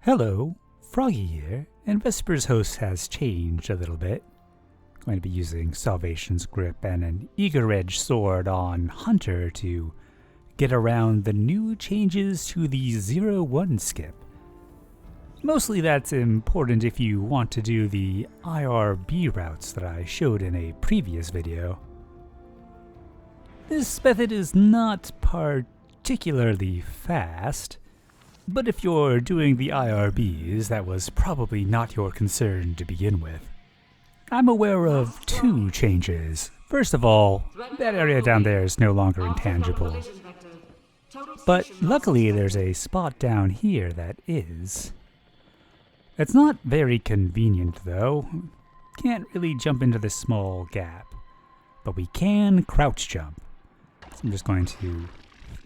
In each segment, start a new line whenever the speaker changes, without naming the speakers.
Hello, Froggy here, and Vespers Host has changed a little bit. I'm going to be using Salvation's Grip and an Eager Edge sword on Hunter to get around the new changes to the 0-1 skip. Mostly that's important if you want to do the IRB routes that I showed in a previous video. This method is not particularly fast, but if you're doing the IRBs, that was probably not your concern to begin with. I'm aware of two changes. First of all, that area down there is no longer intangible. But luckily there's a spot down here that is. It's not very convenient though. Can't really jump into this small gap. But we can crouch jump. So I'm just going to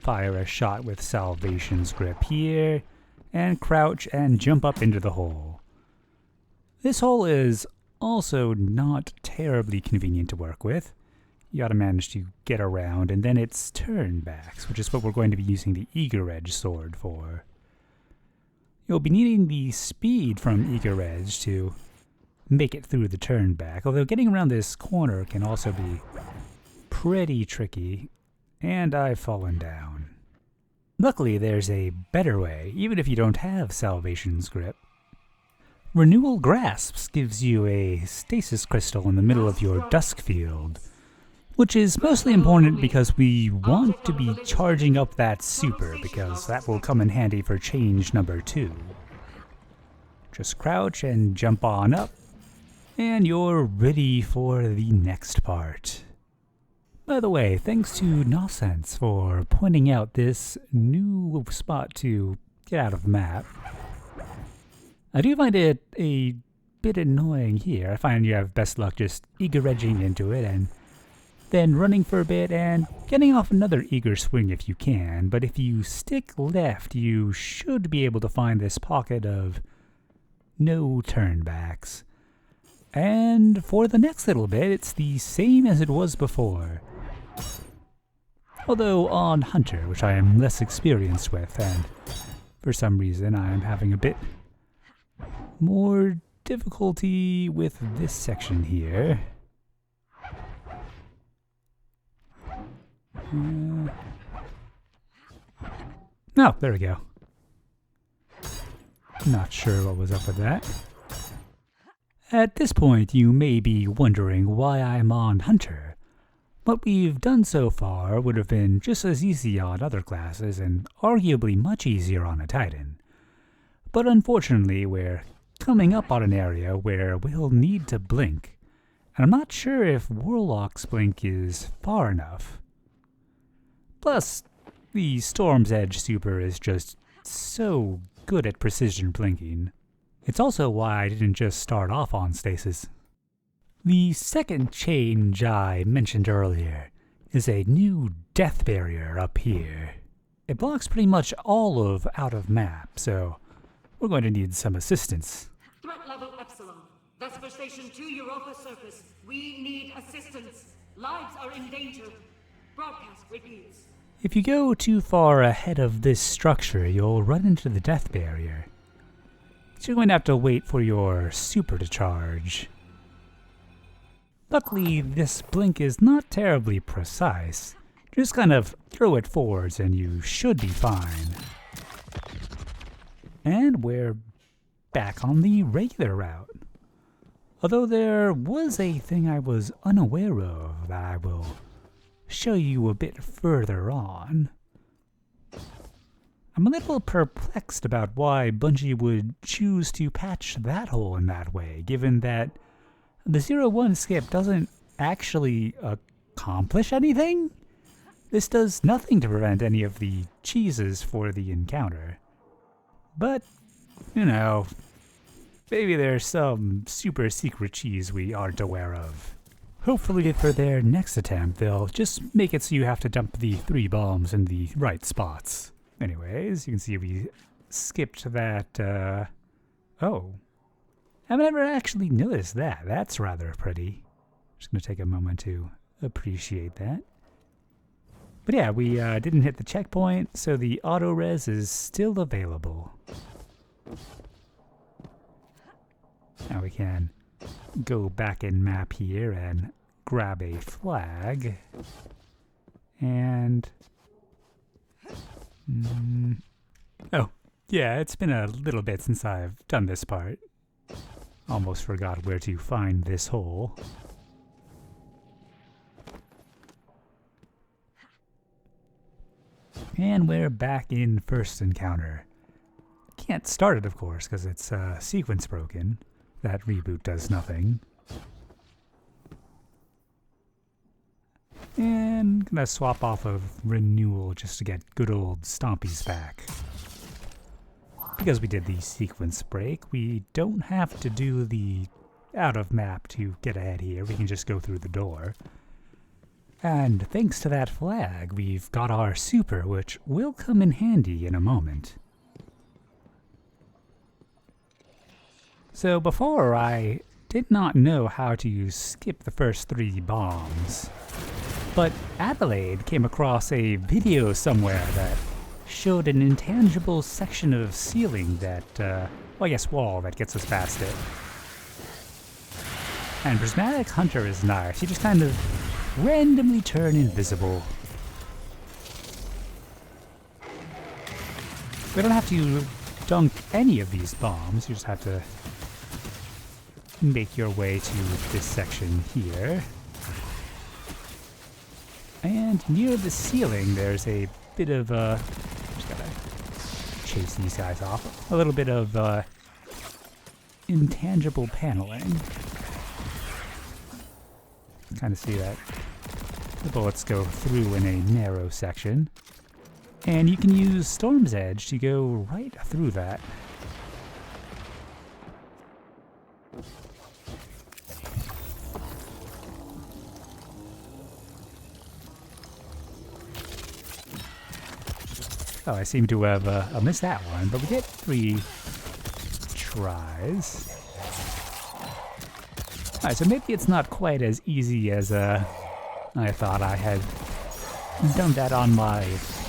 fire a shot with Salvation's Grip here, and crouch and jump up into the hole. This hole is also not terribly convenient to work with. You gotta manage to get around, and then it's turnbacks, which is what we're going to be using the Eager Edge sword for. You'll be needing the speed from Eager Edge to make it through the turnback, although getting around this corner can also be pretty tricky. And I've fallen down. Luckily, there's a better way, even if you don't have Salvation's Grip. Renewal Grasps gives you a stasis crystal in the middle of your dusk field, which is mostly important because we want to be charging up that super, because that will come in handy for change number 2. Just crouch and jump on up, and you're ready for the next part. By the way, thanks to Nahsense for pointing out this new spot to get out of the map. I do find it a bit annoying here. I find you have best luck just eager edging into it and then running for a bit and getting off another eager swing if you can. But if you stick left, you should be able to find this pocket of no turnbacks. And for the next little bit, it's the same as it was before. Although on Hunter, which I am less experienced with, and for some reason I am having a bit more difficulty with this section here. Oh, there we go. Not sure what was up with that. At this point, you may be wondering why I'm on Hunter. What we've done so far would have been just as easy on other classes and arguably much easier on a Titan. But unfortunately, we're coming up on an area where we'll need to blink, and I'm not sure if Warlock's Blink is far enough. Plus, the Storm's Edge super is just so good at precision blinking. It's also why I didn't just start off on stasis. The second change I mentioned earlier is a new death barrier up here. It blocks pretty much all of out of map, so we're going to need some assistance.
Threat level Epsilon. Vesper Station 2 Europa surface. We need assistance. Lives are in danger. Broadcast repeats.
If you go too far ahead of this structure, you'll run into the death barrier. So you're going to have to wait for your super to charge. Luckily, this blink is not terribly precise. Just kind of throw it forwards and you should be fine. And we're back on the regular route. Although there was a thing I was unaware of that I will show you a bit further on. I'm a little perplexed about why Bungie would choose to patch that hole in that way, given that the 0-1 skip doesn't actually accomplish anything. This does nothing to prevent any of the cheeses for the encounter. But, you know, maybe there's some super secret cheese we aren't aware of. Hopefully for their next attempt, they'll just make it so you have to dump the 3 bombs in the right spots. Anyways, you can see we skipped that, oh. I've never actually noticed that. That's rather pretty. Just going to take a moment to appreciate that. But yeah, we didn't hit the checkpoint, so the autorez is still available. we can go back in map here and grab a flag. And... oh, yeah, it's been a little bit since I've done this part. Almost forgot where to find this hole. And we're back in first encounter. Can't start it, of course, because it's sequence broken. That reboot does nothing. And gonna swap off of renewal just to get good old Stompies back. Because we did the sequence break, we don't have to do the out of map to get ahead here. We can just go through the door. And thanks to that flag, we've got our super, which will come in handy in a moment. So before, I did not know how to skip the first 3 bombs. But Adelaide came across a video somewhere that showed an intangible section of ceiling that, well, I guess wall that gets us past it. And Prismatic Hunter is nice. You just kind of randomly turn invisible. We don't have to dunk any of these bombs. You just have to make your way to this section here. And near the ceiling, there's a bit of, just gotta chase these guys off. A little bit of, intangible paneling. Kind of see that the bullets go through in a narrow section. And you can use Storm's Edge to go right through that. Oh, I seem to have missed that one, but we get 3 tries. Alright, so maybe it's not quite as easy as I thought. I had done that on my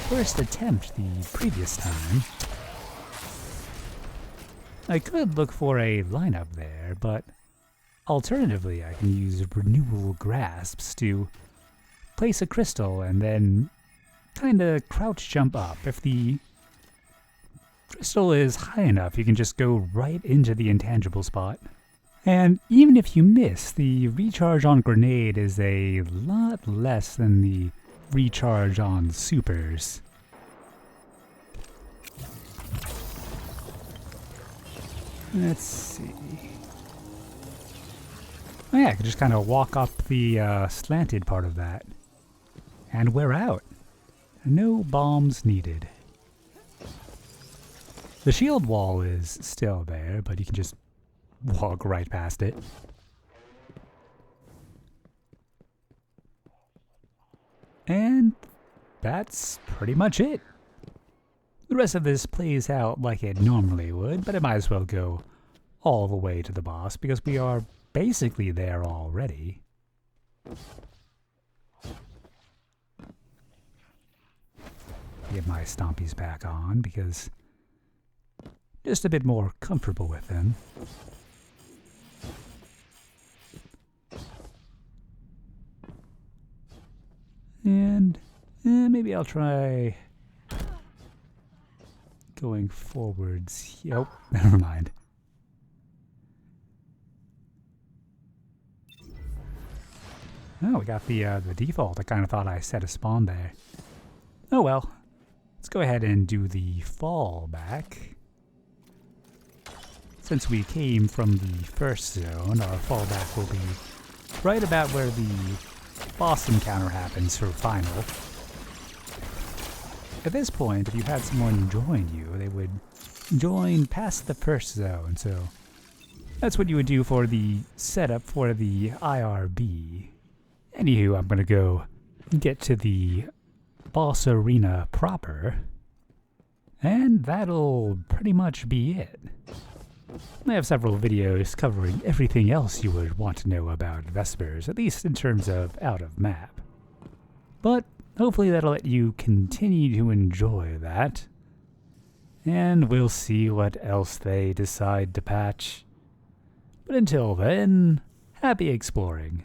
first attempt the previous time. I could look for a lineup there, but alternatively I can use renewal grasps to place a crystal and then kinda crouch jump up. If the crystal is high enough, you can just go right into the intangible spot. And even if you miss, the recharge on grenade is a lot less than the recharge on supers. Let's see. Oh yeah, I could just kind of walk up the slanted part of that. And we're out. No bombs needed. The shield wall is still there, but you can just walk right past it. And that's pretty much it. The rest of this plays out like it normally would, but it might as well go all the way to the boss because we are basically there already. Get my Stompies back on because just a bit more comfortable with them. And maybe I'll try going forwards. Yep, never mind. Oh, we got the default. I kind of thought I set a spawn there. Oh well. Let's go ahead and do the fall back. Since we came from the first zone, our fallback will be right about where the boss encounter happens for final. At this point, if you had someone join you, they would join past the first zone, so that's what you would do for the setup for the IRB. Anywho, I'm gonna go get to the boss arena proper, and that'll pretty much be it. I have several videos covering everything else you would want to know about Vespers, at least in terms of out of map. But hopefully that'll let you continue to enjoy that, and we'll see what else they decide to patch. But until then, happy exploring.